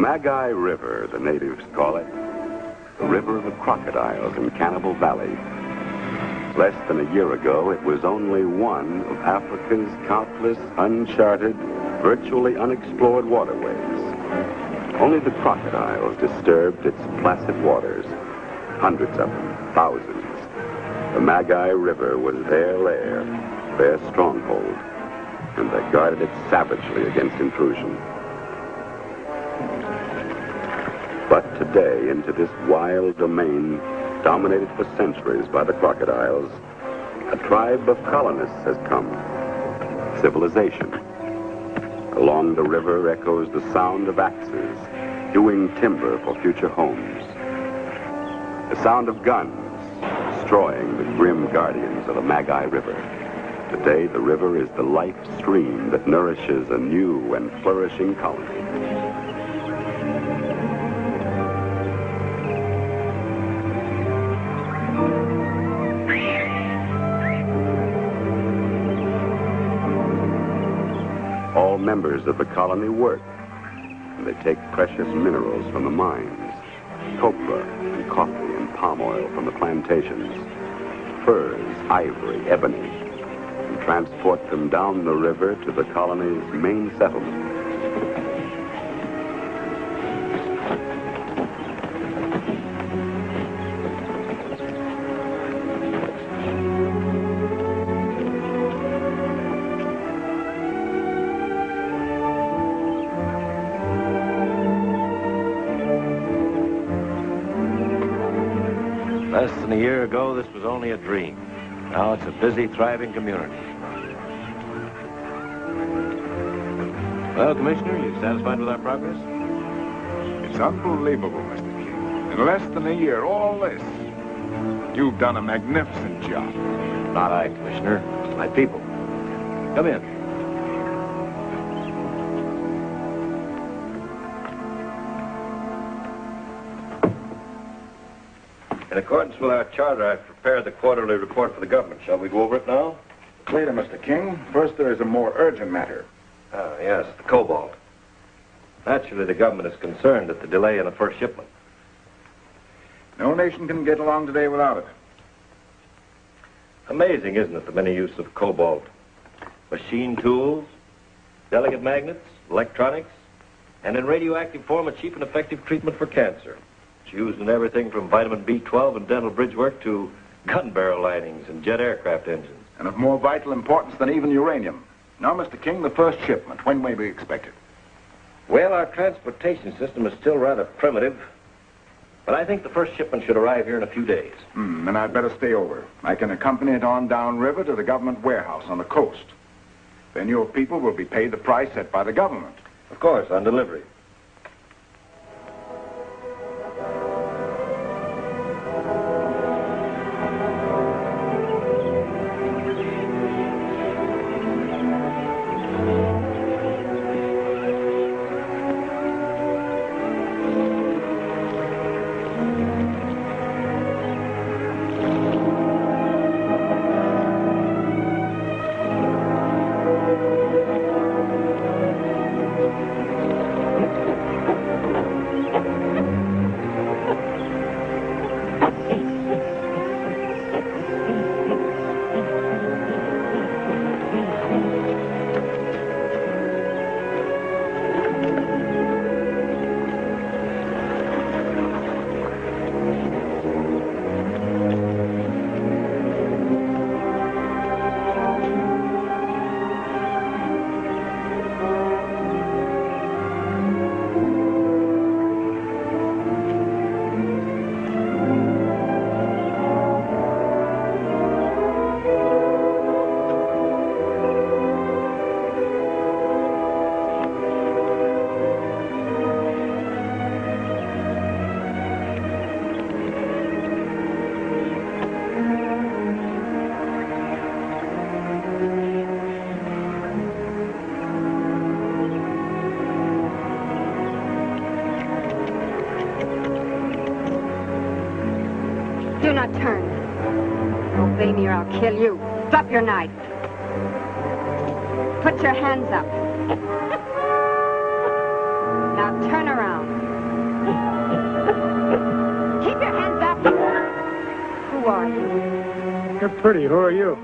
Magi River, the natives call it. The river of the crocodiles in Cannibal Valley. Less than a year ago, it was only one of Africa's countless, uncharted, virtually unexplored waterways. Only the crocodiles disturbed its placid waters. Hundreds of them, thousands. The Magi River was their lair, their stronghold, and they guarded it savagely against intrusion. But today, into this wild domain, dominated for centuries by the crocodiles, a tribe of colonists has come. Civilization. Along the river echoes the sound of axes, hewing timber for future homes. The sound of guns, destroying the grim guardians of the Magi River. Today, the river is the life stream that nourishes a new and flourishing colony. All members of the colony work, and they take precious minerals from the mines, copra and coffee and palm oil from the plantations, furs, ivory, ebony, and transport them down the river to the colony's main settlement. Less than a year ago, this was only a dream. Now it's a busy, thriving community. Well, Commissioner, you satisfied with our progress? It's unbelievable, Mr. King. In less than a year, all this. You've done a magnificent job. Not I, Commissioner. My people. Come in. In accordance with our charter, I've prepared the quarterly report for the government. Shall we go over it now? Later, Mr. King. First, there is a more urgent matter. Ah, yes, the cobalt. Naturally, the government is concerned at the delay in the first shipment. No nation can get along today without it. Amazing, isn't it, the many use of cobalt? Machine tools, delicate magnets, electronics, and in radioactive form, a cheap and effective treatment for cancer. It's used in everything from vitamin B12 and dental bridge work to gun barrel linings and jet aircraft engines. And of more vital importance than even uranium. Now, Mr. King, the first shipment. When may we expect it? Well, our transportation system is still rather primitive, but I think the first shipment should arrive here in a few days. Then I'd better stay over. I can accompany it on downriver to the government warehouse on the coast. Then your people will be paid the price set by the government. Of course, on delivery. Do not turn. Obey me or I'll kill you. Drop your knife. Put your hands up. Now turn around. You're pretty. Who are you?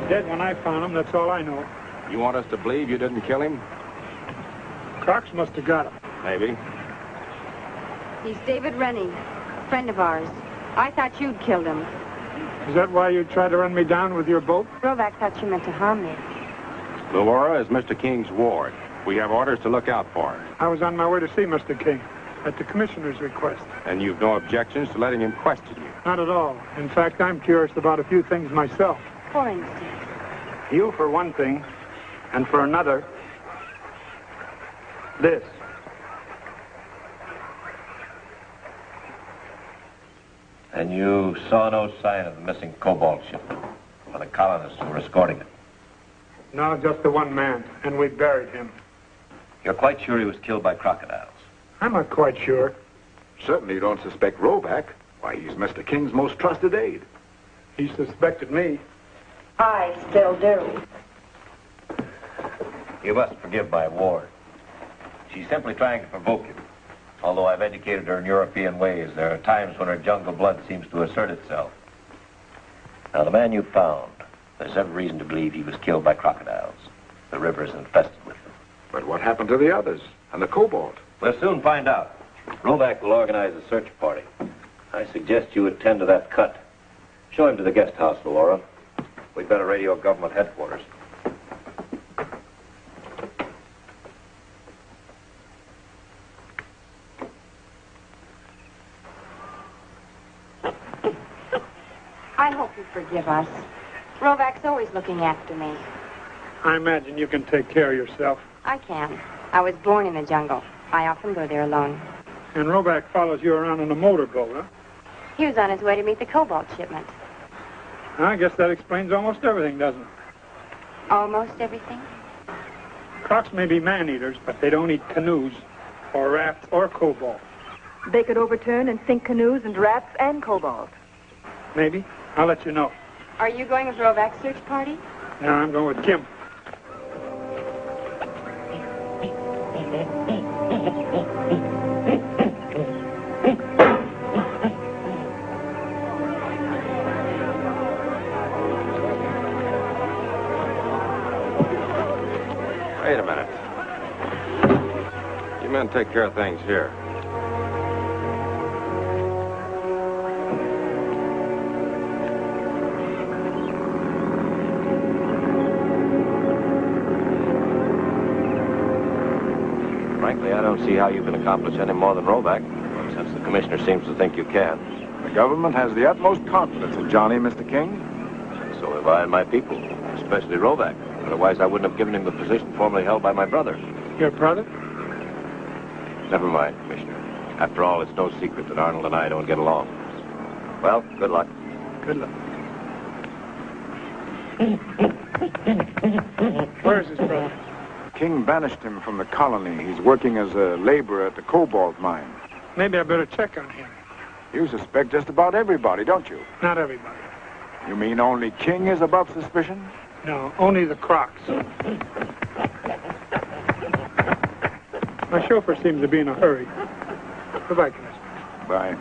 Dead when I found him, that's all I know. You want us to believe you didn't kill him? Cox must have got him. Maybe. He's David Rennie, friend of ours. I thought you'd killed him. Is that why you tried to run me down with your boat? Rovac thought you meant to harm me. Laura is Mr. King's ward. We have orders to look out for her. I was on my way to see Mr. King, at the commissioner's request. And you've no objections to letting him question you? Not at all. In fact, I'm curious about a few things myself. For instance? You, for one thing, and for another, this. And you saw no sign of the missing cobalt shipment or the colonists who were escorting it? No, just the one man, and we buried him. You're quite sure he was killed by crocodiles? I'm not quite sure. Certainly you don't suspect Rovac. Why, he's Mr. King's most trusted aide. He suspected me. I still do. You must forgive my ward. She's simply trying to provoke you. Although I've educated her in European ways, there are times when her jungle blood seems to assert itself. Now, the man you found, there's every reason to believe he was killed by crocodiles. The river is infested with them. But what happened to the others? And the cobalt? We'll soon find out. Rovac will organize a search party. I suggest you attend to that cut. Show him to the guest house, Laura. We'd better radio government headquarters. I hope you forgive us. Rovac's always looking after me. I imagine you can take care of yourself. I can. I was born in the jungle. I often go there alone. And Rovac follows you around in a motorboat, huh? He was on his way to meet the cobalt shipment. I guess that explains almost everything, doesn't it? Almost everything? Crocs may be man-eaters, but they don't eat canoes or rafts or cobalt. They could overturn and sink canoes and rafts and cobalt. Maybe. I'll let you know. Are you going with Rovak's search party? No, I'm going with Jim. Wait a minute. You men take care of things here. Frankly, I don't see how you can accomplish any more than Rovak, since the commissioner seems to think you can. The government has the utmost confidence in Johnny, Mr. King. So have I and my people, especially Rovak. Otherwise, I wouldn't have given him the position formerly held by my brother. Your brother? Never mind, Commissioner. After all, it's no secret that Arnold and I don't get along. Well, good luck. Good luck. Where is his brother? King banished him from the colony. He's working as a laborer at the cobalt mine. Maybe I better check on him. You suspect just about everybody, don't you? Not everybody. You mean only King is above suspicion? No, only the Crocs. My chauffeur seems to be in a hurry. Goodbye, Commissioner. Bye.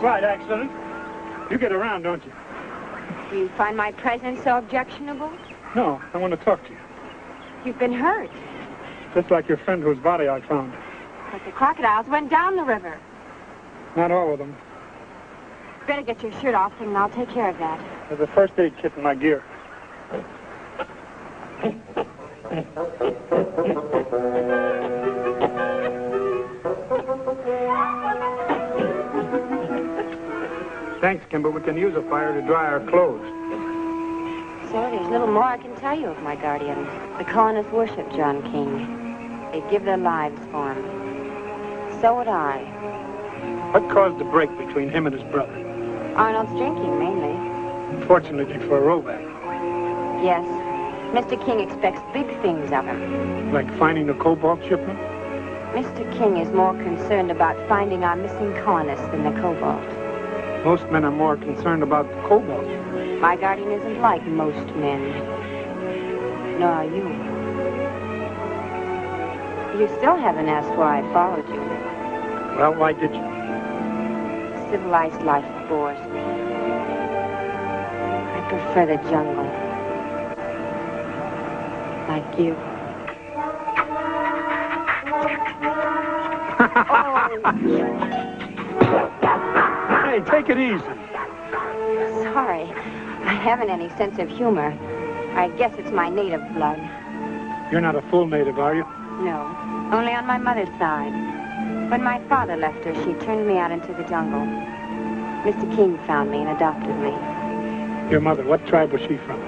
Slight accident. You get around, don't you? Do you find my presence so objectionable? No, I want to talk to you. You've been hurt. Just like your friend whose body I found. But the crocodiles went down the river. Not all of them. Better get your shirt off, and I'll take care of that. There's a first aid kit in my gear. Thanks, Kim, but we can use a fire to dry our clothes. Sir, there's little more I can tell you of my guardian. The colonists worship John King. They'd give their lives for him. So would I. What caused the break between him and his brother? Arnold's drinking, mainly. Unfortunately for a rollback. Yes. Mr. King expects big things of him. Like finding the cobalt shipment? Mr. King is more concerned about finding our missing colonists than the cobalt. Most men are more concerned about the cobalt. My guardian isn't like most men. Nor are you. You still haven't asked why I followed you. Well, why did you? Civilized life bores me. I prefer the jungle. Like you. Hey, take it easy. Sorry. I haven't any sense of humor. I guess it's my native blood. You're not a full native, are you? No, only on my mother's side. When my father left her, she turned me out into the jungle. Mr. King found me and adopted me. Your mother, what tribe was she from?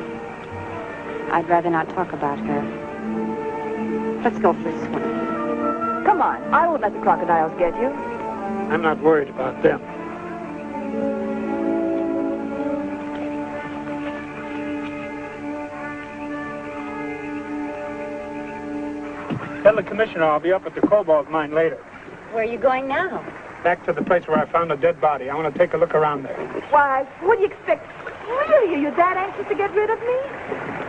I'd rather not talk about her. Let's go for a swim. Come on. I won't let the crocodiles get you. I'm not worried about them. Tell the commissioner I'll be up at the cobalt mine later. Where are you going now? Back to the place where I found a dead body. I want to take a look around there. Why, what do you expect? Really, are you that anxious to get rid of me?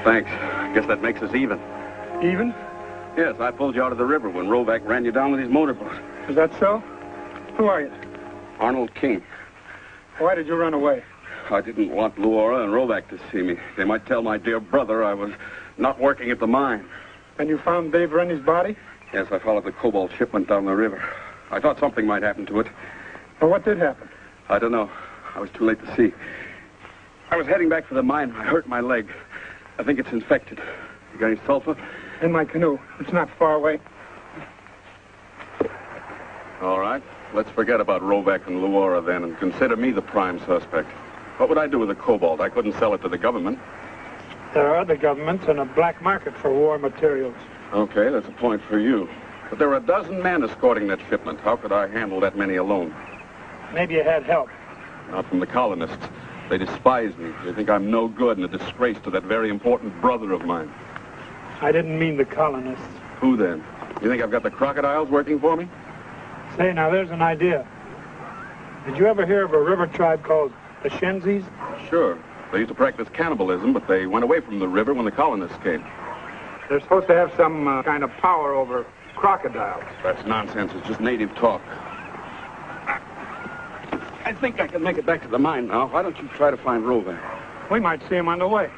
Thanks. Guess that makes us even. Even? Yes, I pulled you out of the river when Rovac ran you down with his motorboat. Is that so? Who are you? Arnold King. Why did you run away? I didn't want Luora and Rovac to see me. They might tell my dear brother I was not working at the mine. And you found Dave Rennie's body? Yes, I followed the cobalt shipment down the river. I thought something might happen to it. Well, what did happen? I don't know. I was too late to see. I was heading back for the mine. I hurt my leg. I think it's infected. You got any sulfur? In my canoe. It's not far away. All right. Let's forget about Rovac and Luora then and consider me the prime suspect. What would I do with the cobalt? I couldn't sell it to the government. There are other governments and a black market for war materials. Okay, that's a point for you. But there are a dozen men escorting that shipment. How could I handle that many alone? Maybe you had help. Not from the colonists. They despise me. They think I'm no good and a disgrace to that very important brother of mine. I didn't mean the colonists. Who then? You think I've got the crocodiles working for me? Say, now there's an idea. Did you ever hear of a river tribe called the Shenzis? Sure. They used to practice cannibalism, but they went away from the river when the colonists came. They're supposed to have some kind of power over crocodiles. That's nonsense. It's just native talk. I think I can make it back to the mine now. Why don't you try to find Rovac? We might see him on the way.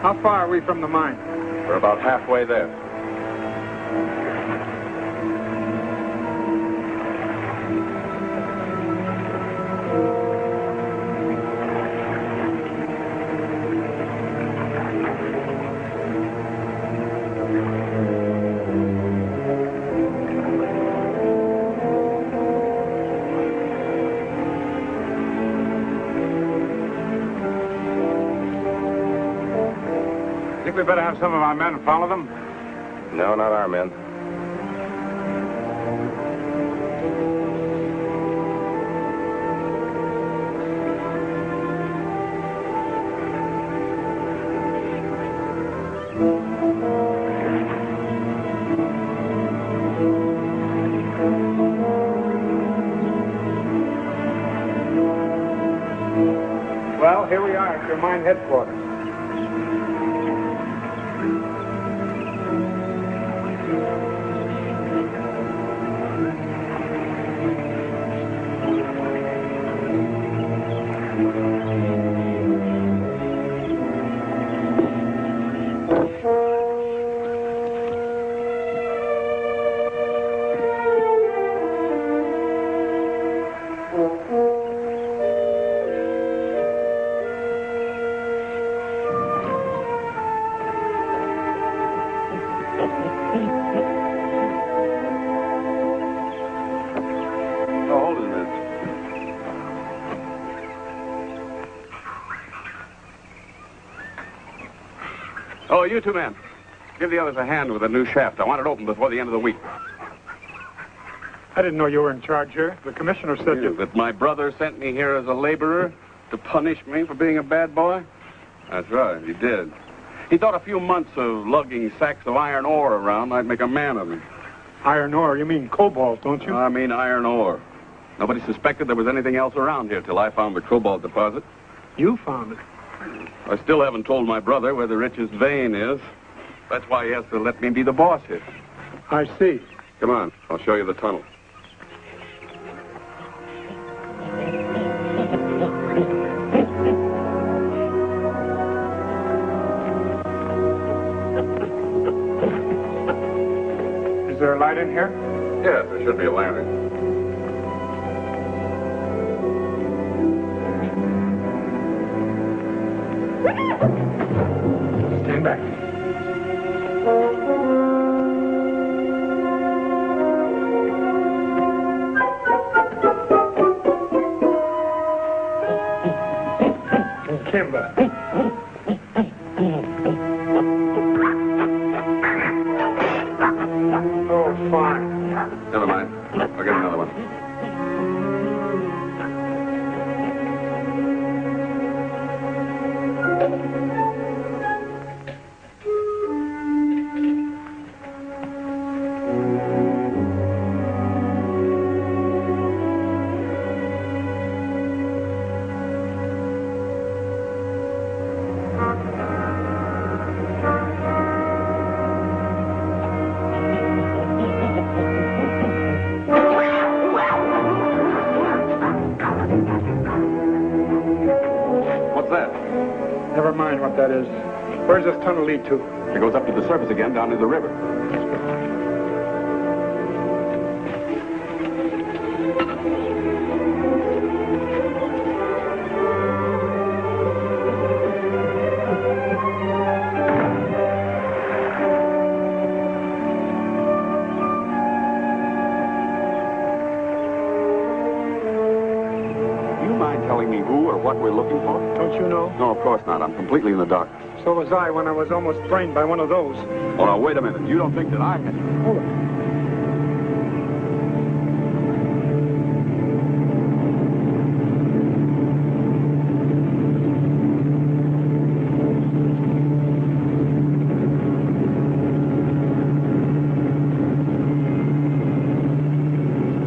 How far are we from the mine? We're about halfway there. Think we better have some of our men follow them? No, not our men. Well, here we are at your mine headquarters. Oh, you two men. Give the others a hand with a new shaft. I want it open before the end of the week. I didn't know you were in charge here. The commissioner said you... That my brother sent me here as a laborer to punish me for being a bad boy? That's right, he did. He thought a few months of lugging sacks of iron ore around might make a man of me. Iron ore? You mean cobalt, don't you? I mean iron ore. Nobody suspected there was anything else around here till I found the cobalt deposit. You found it? I still haven't told my brother where the richest vein is. That's why he has to let me be the boss here. I see. Come on, I'll show you the tunnel. Is there a light in here? Yes, there should be a lantern. Stand back. Kimber. Oh, fine. Never mind. I'll get another one. that is. Where's this tunnel lead to? It goes up to the surface again down to the river. What we're looking for? Don't you know? No, of course not. I'm completely in the dark. So was I when I was almost brained by one of those. Oh, now, wait a minute. You don't think that I had... Hold it.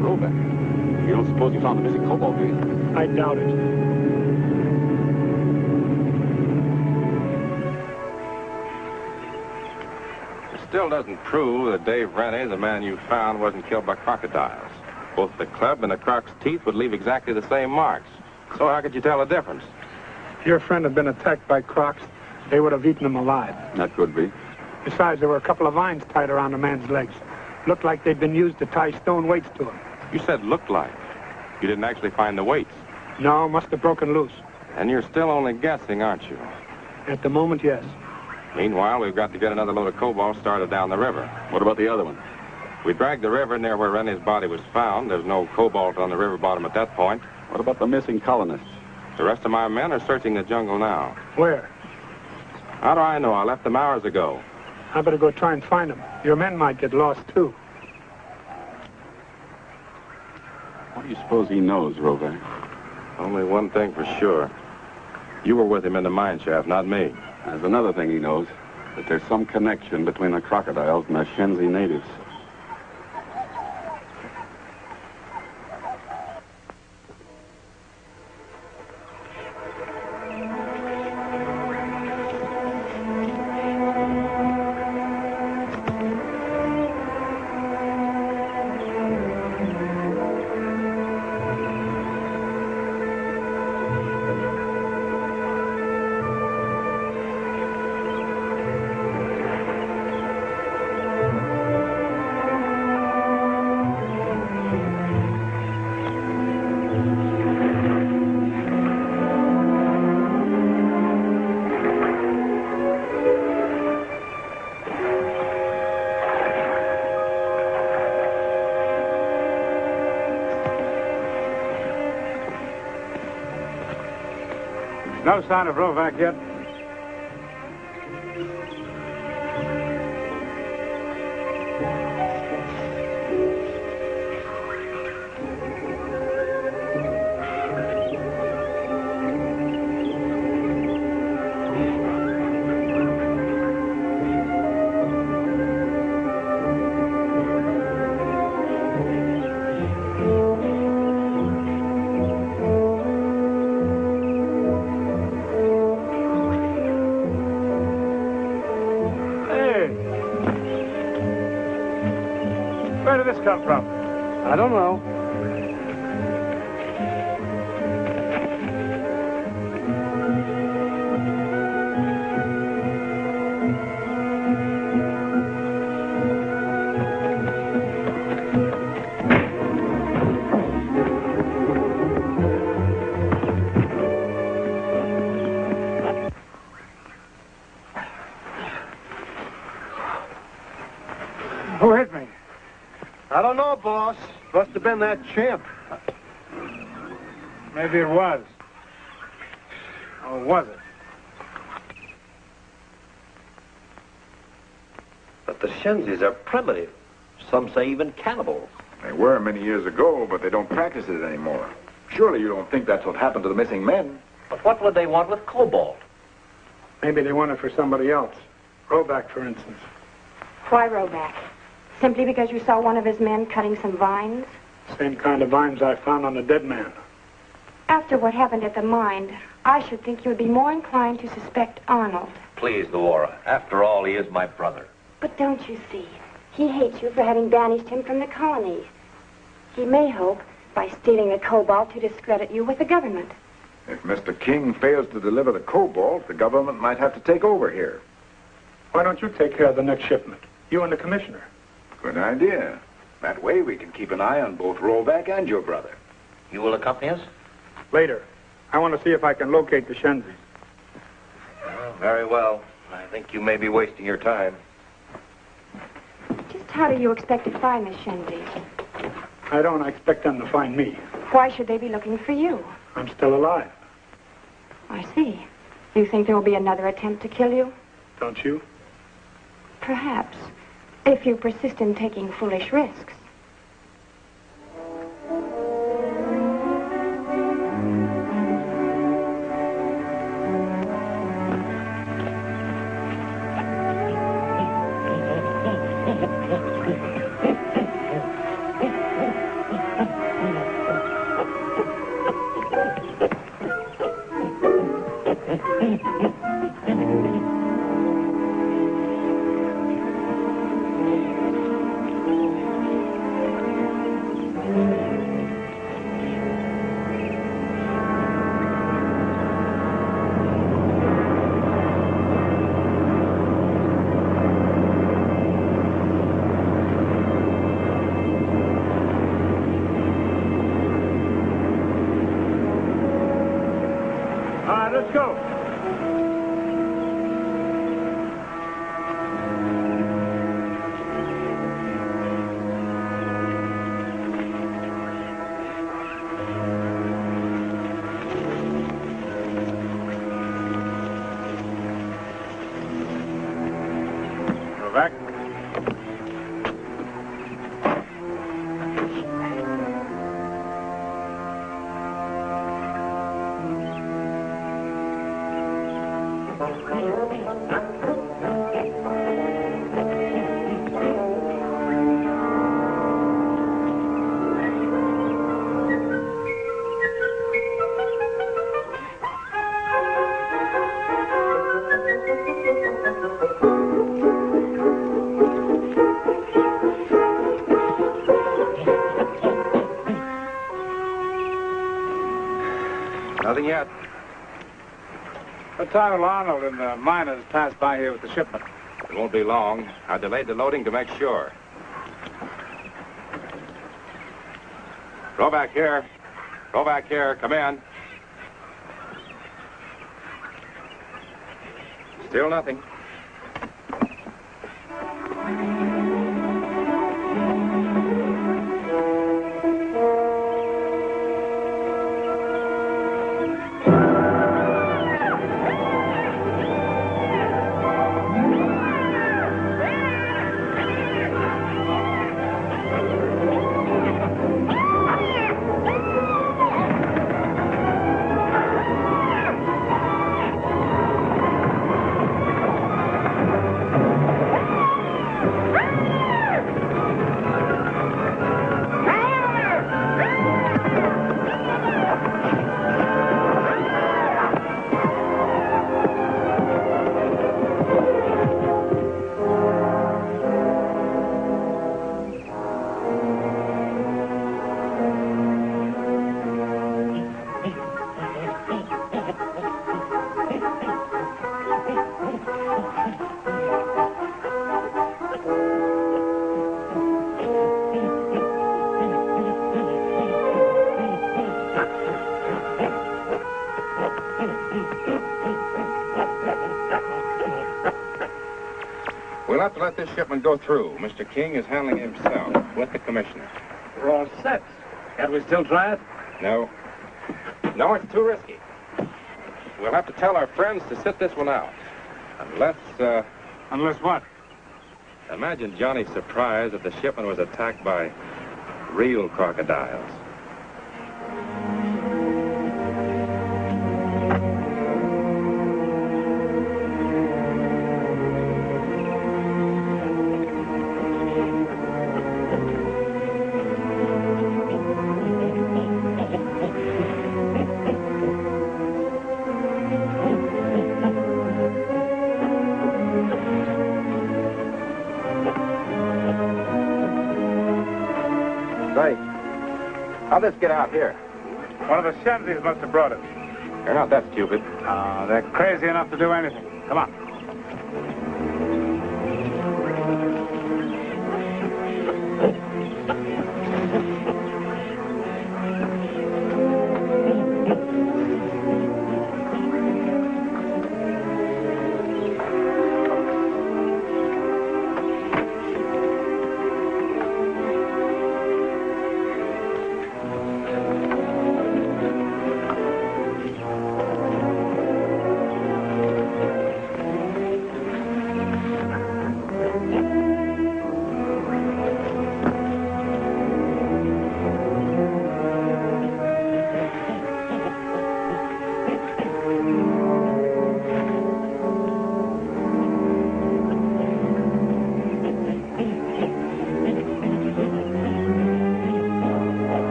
Roback. You don't suppose you found the missing cobalt, do you? I doubt it. Still doesn't prove that Dave Rennie, the man you found, wasn't killed by crocodiles. Both the club and the croc's teeth would leave exactly the same marks. So how could you tell the difference? If your friend had been attacked by crocs, they would have eaten him alive. That could be. Besides, there were a couple of vines tied around the man's legs. Looked like they'd been used to tie stone weights to him. You said looked like. You didn't actually find the weights. No, must have broken loose. And you're still only guessing, aren't you? At the moment, yes. Meanwhile, we've got to get another load of cobalt started down the river. What about the other one? We dragged the river near where Rennie's body was found. There's no cobalt on the river bottom at that point. What about the missing colonists? The rest of my men are searching the jungle now. Where? How do I know? I left them hours ago. I better go try and find them. Your men might get lost, too. What do you suppose he knows, Roback? Only one thing for sure. You were with him in the mine shaft, not me. There's another thing he knows, that there's some connection between the crocodiles and the Shenzi natives. No sign of Rovac yet. Where did this come from? I don't know. Who hit me? I don't know, boss. Must have been that chimp. Maybe it was. Or was it? But the Shenzis are primitive. Some say even cannibals. They were many years ago, but they don't practice it anymore. Surely you don't think that's what happened to the missing men? But what would they want with cobalt? Maybe they want it for somebody else. Roback, for instance. Why Roback? Simply because you saw one of his men cutting some vines? Same kind of vines I found on the dead man. After what happened at the mine, I should think you would be more inclined to suspect Arnold. Please, Laura. After all, he is my brother. But don't you see? He hates you for having banished him from the colonies. He may hope, by stealing the cobalt, to discredit you with the government. If Mr. King fails to deliver the cobalt, the government might have to take over here. Why don't you take care of the next shipment? You and the commissioner. Good idea. That way we can keep an eye on both Rollback and your brother. You will accompany us? Later. I want to see if I can locate the Shenzis. Well, very well. I think you may be wasting your time. Just how do you expect to find the Shenzis? I don't expect them to find me. Why should they be looking for you? I'm still alive. I see. You think there will be another attempt to kill you? Don't you? Perhaps. If you persist in taking foolish risks. Let's go. Go back. Nothing yet. What time will Arnold and the miners pass by here with the shipment? It won't be long. I delayed the loading to make sure. Go back here. Go back here. Come in. Still nothing. We'll have to let this shipment go through. Mr. King is handling it himself with the commissioner. We're all set. Can't we still try it? No. No, it's too risky. We'll have to tell our friends to sit this one out. Unless, Unless what? Imagine Johnny's surprise if the shipment was attacked by real crocodiles. Say, how'd this get out here? One of the Shenzis must have brought it. You're not that stupid. They're crazy enough to do anything. Come on.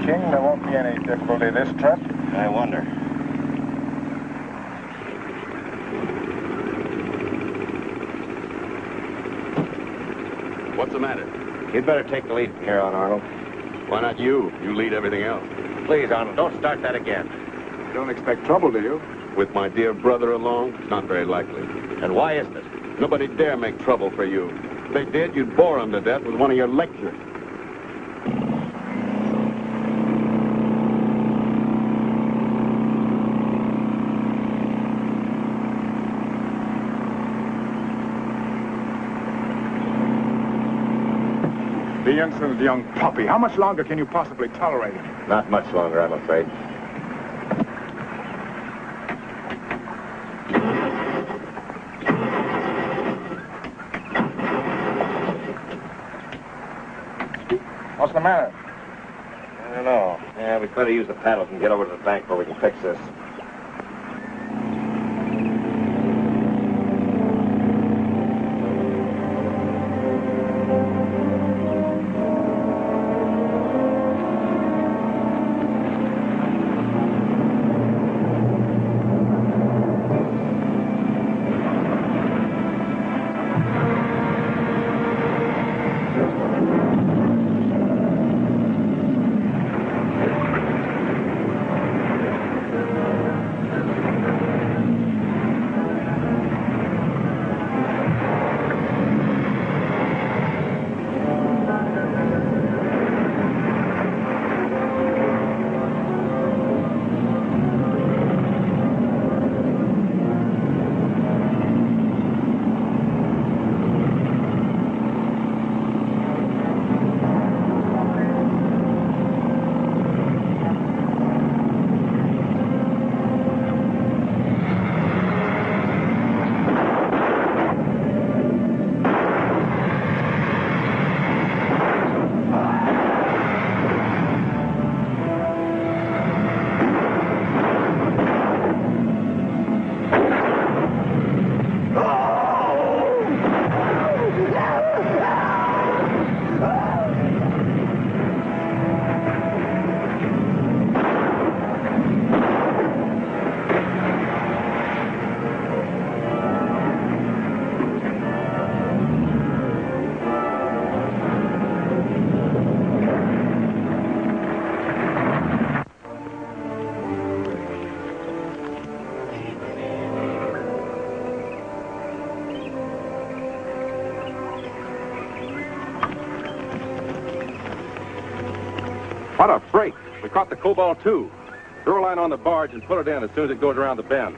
There won't be any difficulty this trip. I wonder. What's the matter? You'd better take the lead from here on, Arnold. Why not you? You lead everything else. Please, Arnold, don't start that again. You don't expect trouble, do you? With my dear brother along? It's not very likely. And why isn't it? Nobody dare make trouble for you. If they did, you'd bore them to death with one of your lectures. The insolent young puppy. How much longer can you possibly tolerate him? Not much longer, I'm afraid. What's the matter? I don't know. Yeah, we'd better use the paddles and get over to the bank where we can fix this. What a break. We caught the cobalt, too. Throw a line on the barge and put it in as soon as it goes around the bend.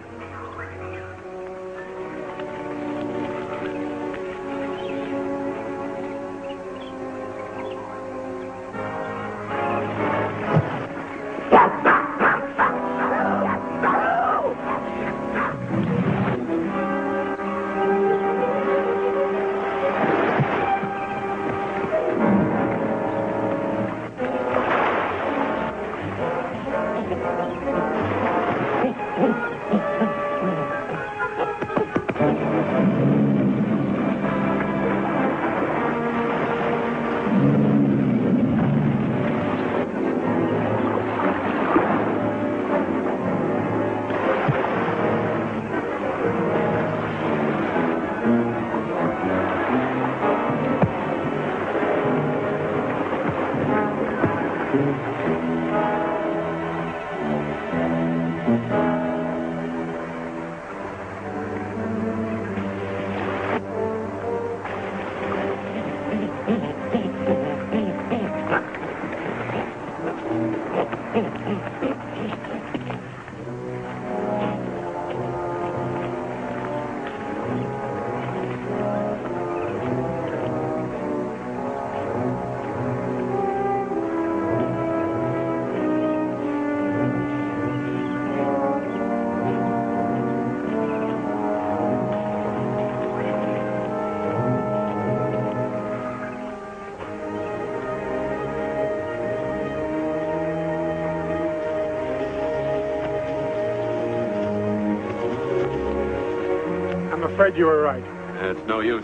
afraid you were right. It's no use.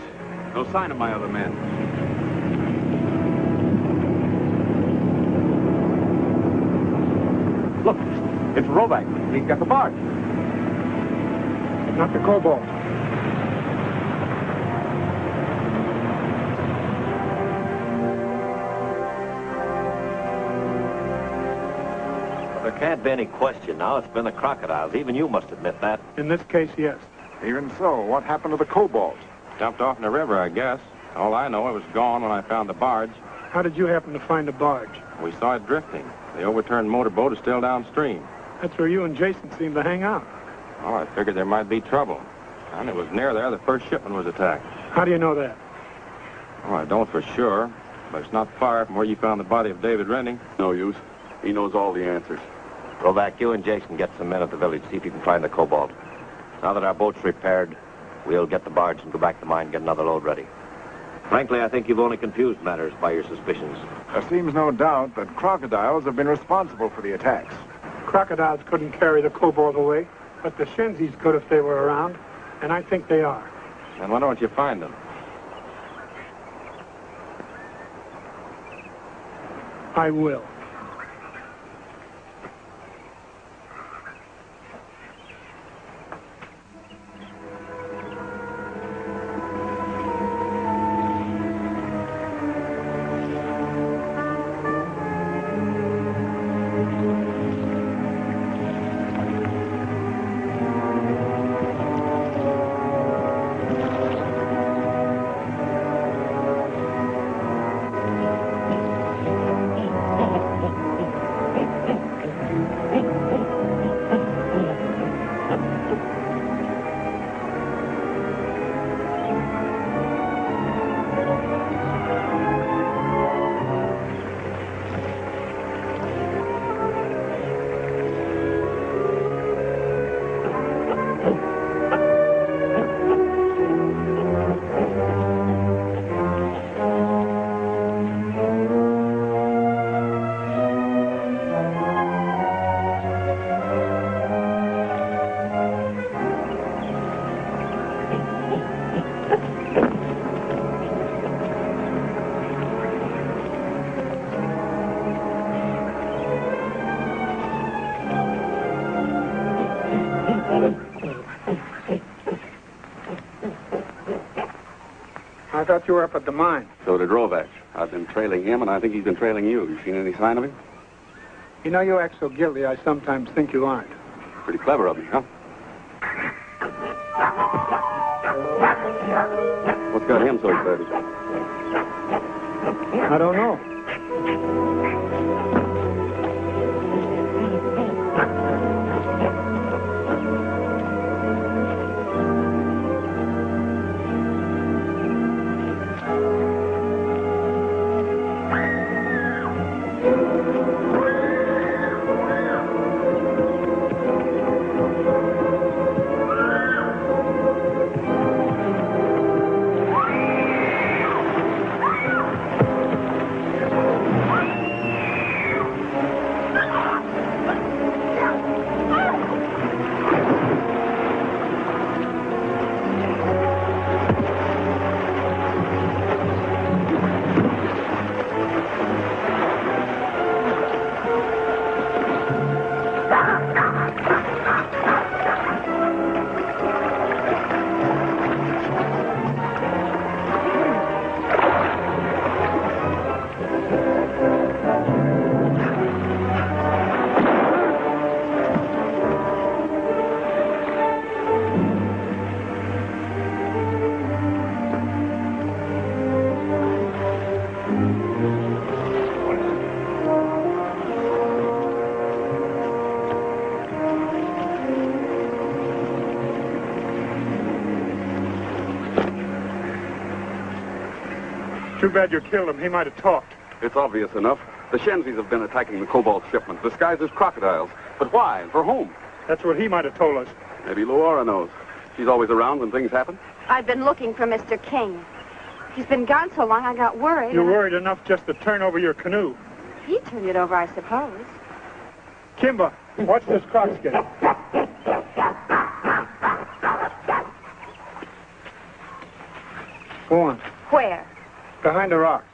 No sign of my other men. Look, it's Roback. He's got the barge. Not the cobalt. There can't be any question now. It's been the crocodiles. Even you must admit that. In this case, yes. Even so, what happened to the cobalt? Dumped off in the river, I guess. All I know, it was gone when I found the barge. How did you happen to find the barge? We saw it drifting. The overturned motorboat is still downstream. That's where you and Jason seem to hang out. Well, I figured there might be trouble. And it was near there the first shipment was attacked. How do you know that? Well, I don't for sure, but it's not far from where you found the body of David Rending. No use. He knows all the answers. Roback, you and Jason get some men at the village. See if you can find the cobalt. Now that our boat's repaired, we'll get the barge and go back to the mine and get another load ready. Frankly, I think you've only confused matters by your suspicions. There seems no doubt that crocodiles have been responsible for the attacks. Crocodiles couldn't carry the cobalt away, but the Shenzies could if they were around, and I think they are. And why don't you find them? I will. I thought you were up at the mine. So did Roback. I've been trailing him, and I think he's been trailing you. You seen any sign of him? You know, you act so guilty, I sometimes think you aren't. Pretty clever of me, huh? What's got him so excited? I don't know. Too bad you killed him. He might have talked. It's obvious enough. The Shenzies have been attacking the cobalt shipment, disguised as crocodiles. But why? For whom? That's what he might have told us. Maybe Laura knows. She's always around when things happen. I've been looking for Mr. King. He's been gone so long, I got worried. You're worried enough just to turn over your canoe. He turned it over, I suppose. Kimba, watch this croc skin. Go on. Where? Behind the rocks.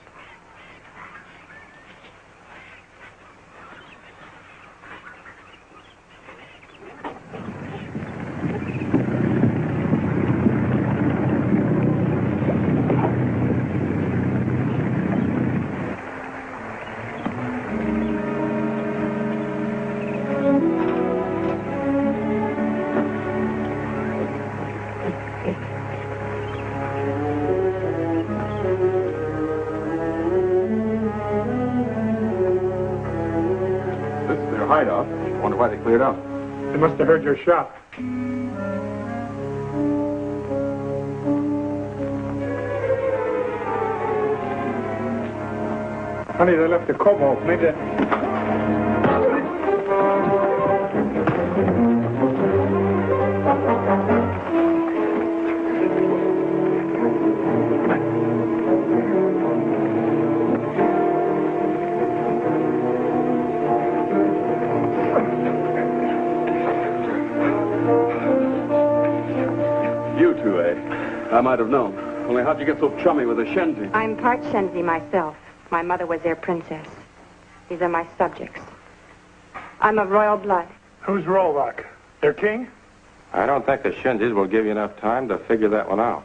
Hideout. Wonder why they cleared out. They must have heard your shot. Honey, they left the cobalt. Maybe I might have known. Only how'd you get so chummy with a Shenzi? I'm part Shenzi myself. My mother was their princess. These are my subjects. I'm of royal blood. Who's Rollock? Their king? I don't think the Shenzis will give you enough time to figure that one out.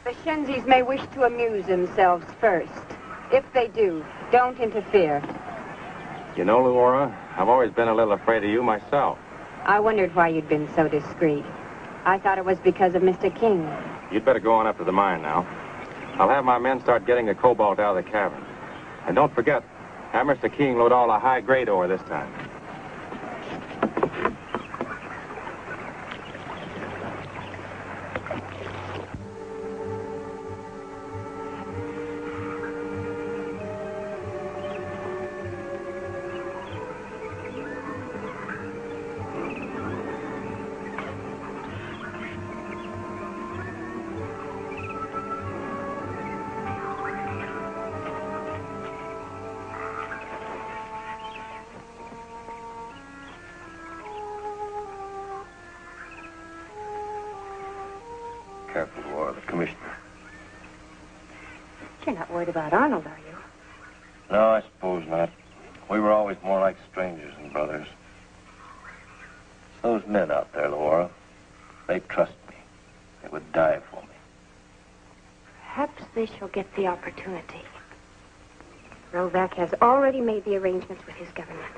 The Shenzis may wish to amuse themselves first. If they do, don't interfere. You know, Laura, I've always been a little afraid of you myself. I wondered why you'd been so discreet. I thought it was because of Mr. King. You'd better go on up to the mine now. I'll have my men start getting the cobalt out of the cavern. And don't forget, have Mr. King load all the high-grade ore this time. Careful, Laura, the commissioner. You're not worried about Arnold, are you? No, I suppose not. We were always more like strangers than brothers. It's those men out there, Laura. They trust me. They would die for me. Perhaps they shall get the opportunity. Rovac has already made the arrangements with his government.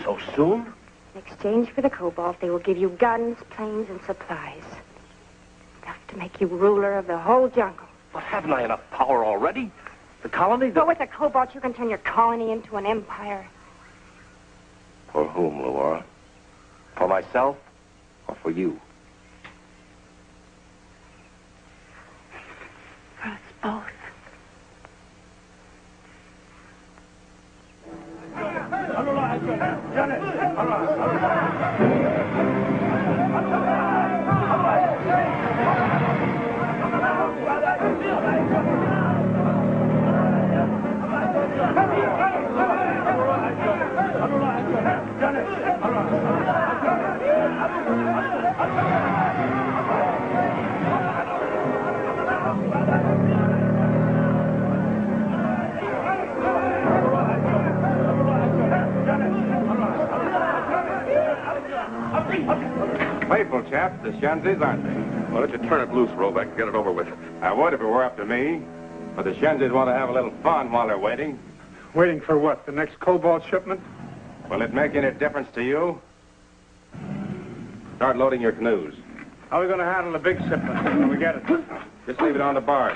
So soon? In exchange for the cobalt, they will give you guns, planes, and supplies. Enough to make you ruler of the whole jungle. But haven't I enough power already? The colony... But with the cobalt, you can turn your colony into an empire. For whom, Laura? For myself or for you? For us both. Playful chaps, the Shenzis, aren't they? Why don't you turn it loose, Roback, and get it over with? I would if it were up to me. But the Shenzis want to have a little fun while they're waiting. Waiting for what? The next cobalt shipment? Will it make any difference to you? Start loading your canoes. How are we going to handle the big shipment when we get it? Just leave it on the barge.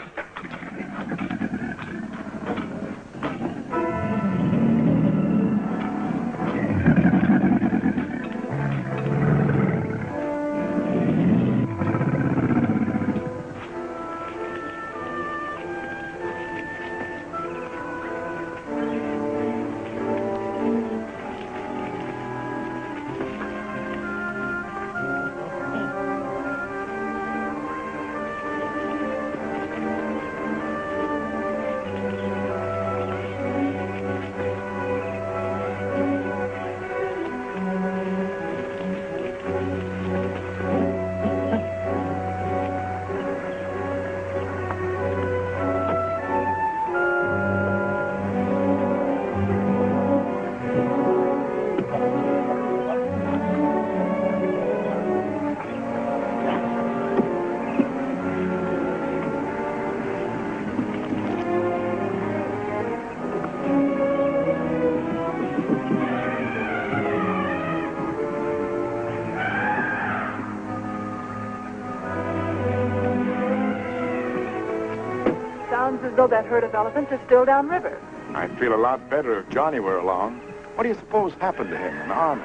though that herd of elephants is still downriver. I'd feel a lot better if Johnny were along. What do you suppose happened to him in the army?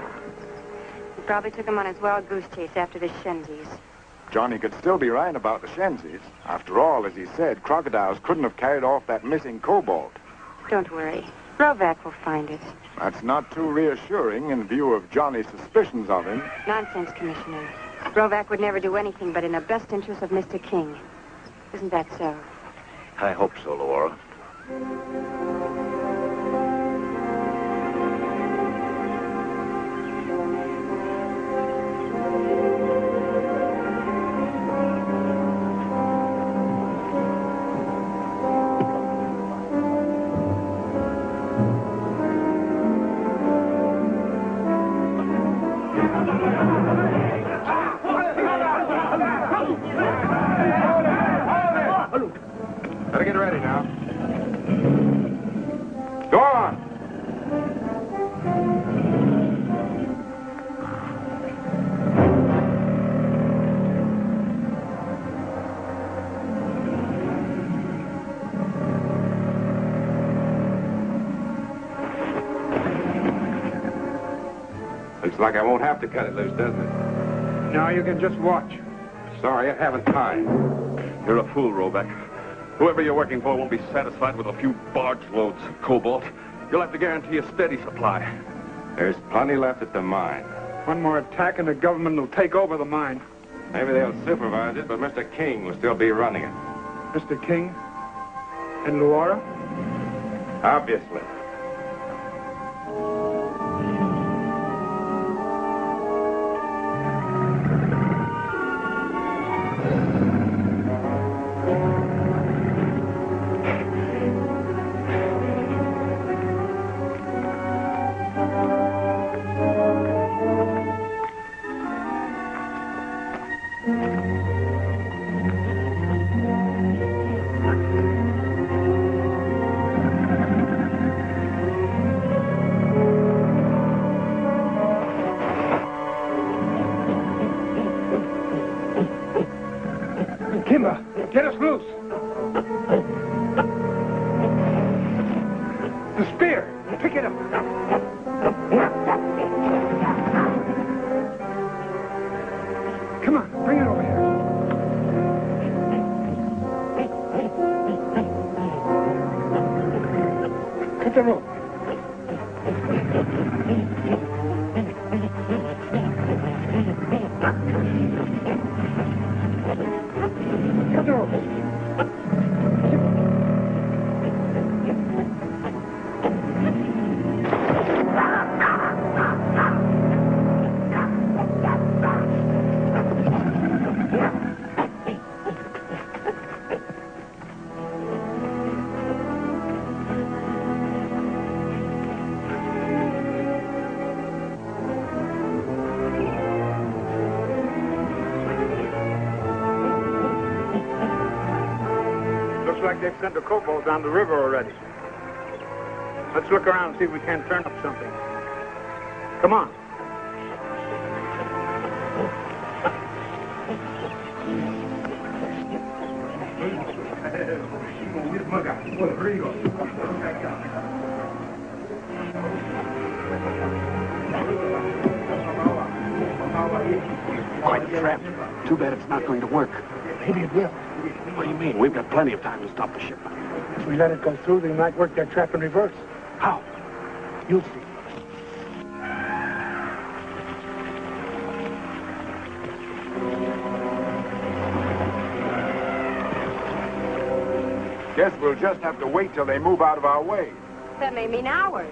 He probably took him on his wild goose chase after the shenzies. Johnny could still be right about the shenzies. After all, as he said, crocodiles couldn't have carried off that missing cobalt. Don't worry. Rovac will find it. That's not too reassuring in view of Johnny's suspicions of him. Nonsense, Commissioner. Rovac would never do anything but in the best interest of Mr. King. Isn't that so? I hope so, Laura. Better get ready now. Go on. Looks like I won't have to cut it loose, doesn't it? Now you can just watch. Sorry, I haven't time. You're a fool, Roback. Whoever you're working for won't be satisfied with a few barge loads of cobalt. You'll have to guarantee a steady supply. There's plenty left at the mine. One more attack and the government will take over the mine. Maybe they'll supervise it, but Mr. King will still be running it. Mr. King? And Laura? Obviously. Kimba, get us loose. The spear, pick it up. Come on, bring it over here. Cut the rope. Cut the rope. Looks like they've sent a cobalt down the river already. Let's look around and see if we can't turn up something. Come on. Quite trapped. Too bad it's not going to work. Maybe it will. What do you mean? We've got plenty of time to stop the ship. If we let it go through, they might work their trap in reverse. How? You'll see. Guess we'll just have to wait till they move out of our way. That may mean hours.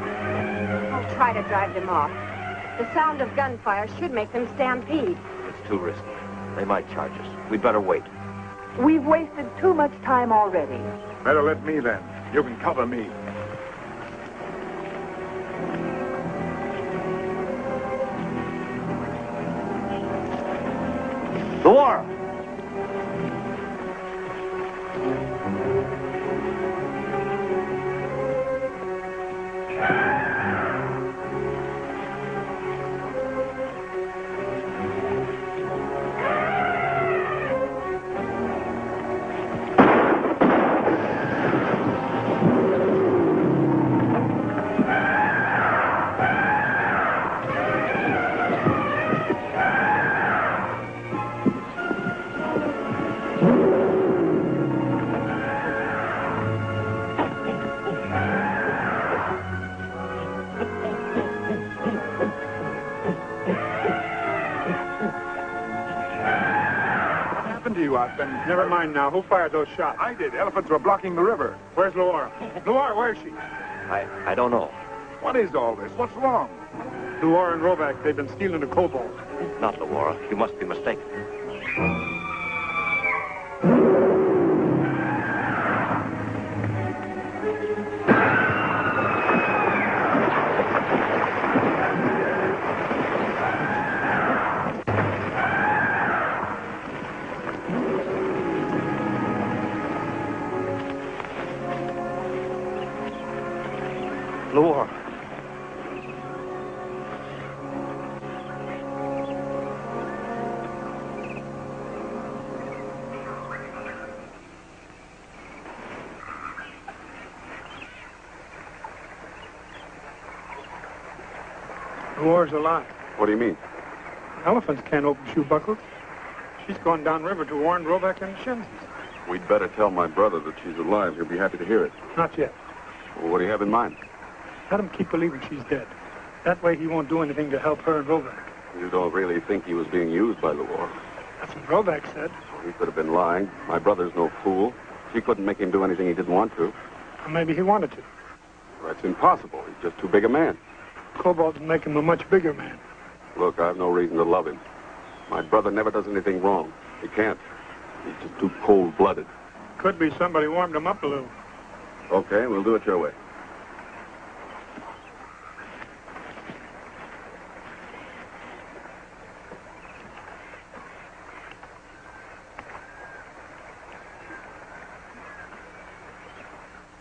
I'll try to drive them off. The sound of gunfire should make them stampede. It's too risky. They might charge us. We'd better wait. We've wasted too much time already. Better let me then. You can cover me. Laura! shot, then... Never mind now. Who fired those shots? I did. Elephants were blocking the river. Where's Laura? Laura, where is she? I don't know. What is all this? What's wrong? Laura and Rovac, they've been stealing the cobalt. Not Laura. You must be mistaken. Laura. Laura's alive. What do you mean? Elephants can't open shoe buckles. She's gone downriver to warn Rovac and Shenzi. We'd better tell my brother that she's alive. He'll be happy to hear it. Not yet. Well, what do you have in mind? Let him keep believing she's dead. That way he won't do anything to help her and Rovac. You don't really think he was being used by the war? That's what Rovac said. He could have been lying. My brother's no fool. She couldn't make him do anything he didn't want to. Or maybe he wanted to. That's impossible. He's just too big a man. Cobalt would make him a much bigger man. Look, I have no reason to love him. My brother never does anything wrong. He can't. He's just too cold-blooded. Could be somebody warmed him up a little. Okay, we'll do it your way.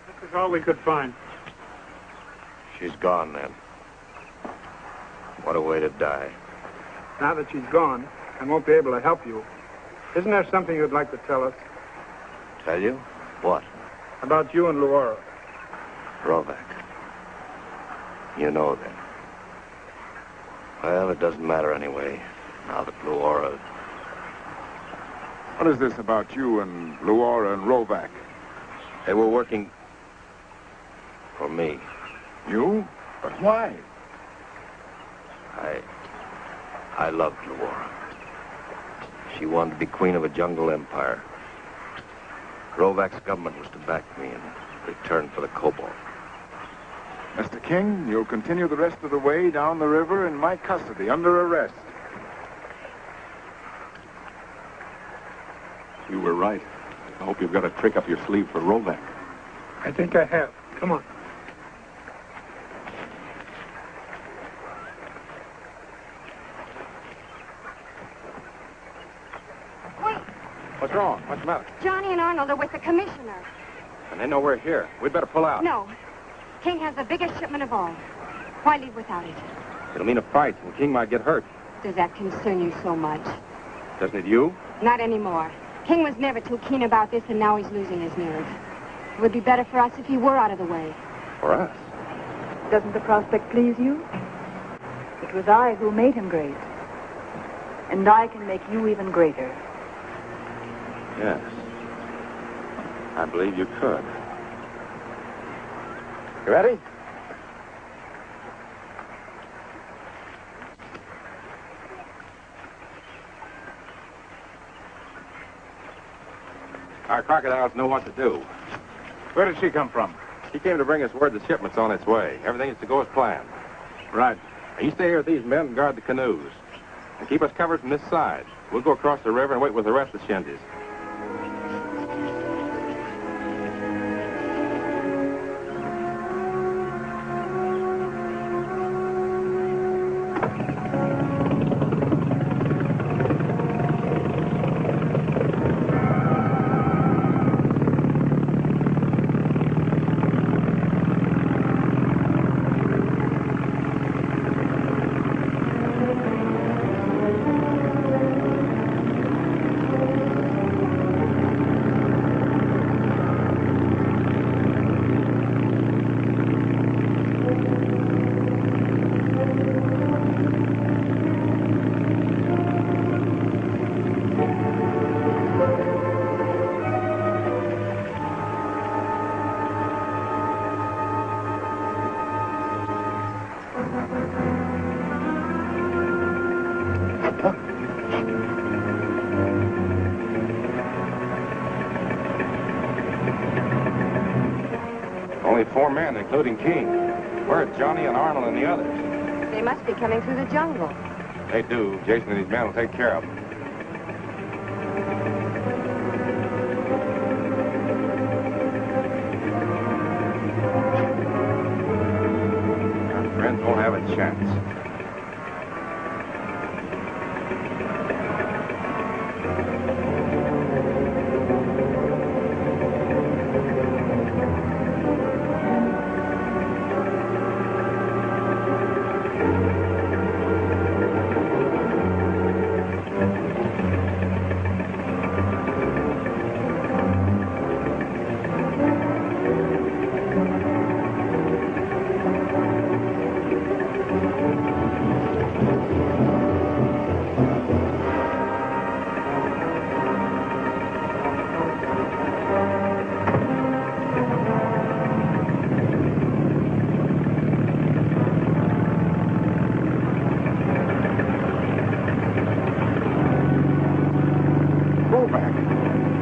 This is all we could find. She's gone, then. What a way to die. Now that she's gone, I won't be able to help you. Isn't there something you'd like to tell us? Tell you? What? About you and Laura. Rovac. You know, then. Well, it doesn't matter anyway, now that Laura... What is this about you and Laura and Rovac? They were working for me. You? But why? I loved Laura. She wanted to be queen of a jungle empire. Rovac's government was to back me in return for the cobalt. Mr. King, you'll continue the rest of the way down the river in my custody, under arrest. You were right. I hope you've got a trick up your sleeve for Rovac. I think I have. Come on. Wait. What's wrong? What's the matter? Johnny and Arnold are with the commissioner. And they know we're here. We'd better pull out. No. King has the biggest shipment of all. Why leave without it? It'll mean a fight, and King might get hurt. Does that concern you so much? Doesn't it you? Not anymore. King was never too keen about this, and now he's losing his nerve. It would be better for us if he were out of the way. For us? Doesn't the prospect please you? It was I who made him great. And I can make you even greater. Yes. I believe you could. You ready? Our crocodiles know what to do. Where did she come from? He came to bring us word the shipment's on its way. Everything is to go as planned. Right. Now, you stay here with these men and guard the canoes. And keep us covered from this side. We'll go across the river and wait with the rest of the shindies. Only 4 men, including King. Where are Johnny and Arnold and the others? They must be coming through the jungle. They do. Jason and his men will take care of them. Our friends won't have a chance.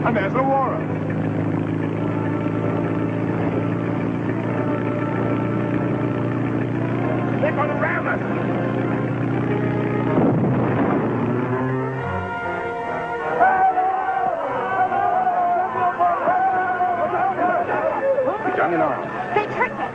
And there's Aurora. They're going to ram us. Johnny and Arnold. They tricked us.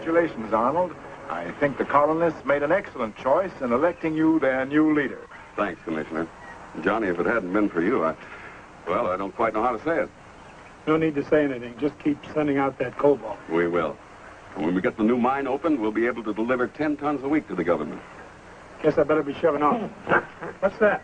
Congratulations, Arnold. I think the colonists made an excellent choice in electing you their new leader. Thanks, Commissioner. Johnny, if it hadn't been for you, I don't quite know how to say it. No need to say anything. Just keep sending out that cobalt. We will. And when we get the new mine opened, we'll be able to deliver 10 tons a week to the government. Guess I better be shoving off. What's that?